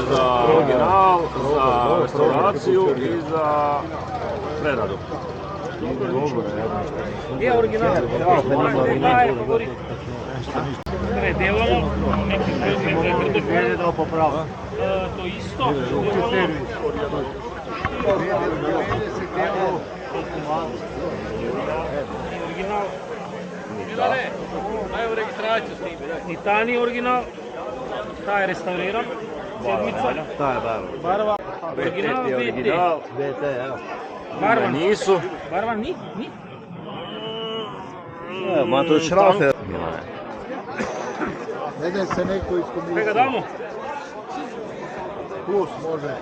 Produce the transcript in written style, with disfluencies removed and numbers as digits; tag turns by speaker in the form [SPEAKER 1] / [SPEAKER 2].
[SPEAKER 1] Za original, za restauraciju i za preradu.
[SPEAKER 2] Gdje je original? Predelamo neki proizvod da poprava. To isto. Original. Evo registraciju snime. Titani original. Taj je restauriran. Sedmica.
[SPEAKER 1] Taj je
[SPEAKER 2] Barva. Original
[SPEAKER 1] BT, evo.
[SPEAKER 2] Barvan
[SPEAKER 1] nisu.
[SPEAKER 2] Barvan ni?
[SPEAKER 1] Ma to je šrafe.
[SPEAKER 3] Ne da se neko iz komisije.
[SPEAKER 2] Kaj ga damo?
[SPEAKER 3] Plus može.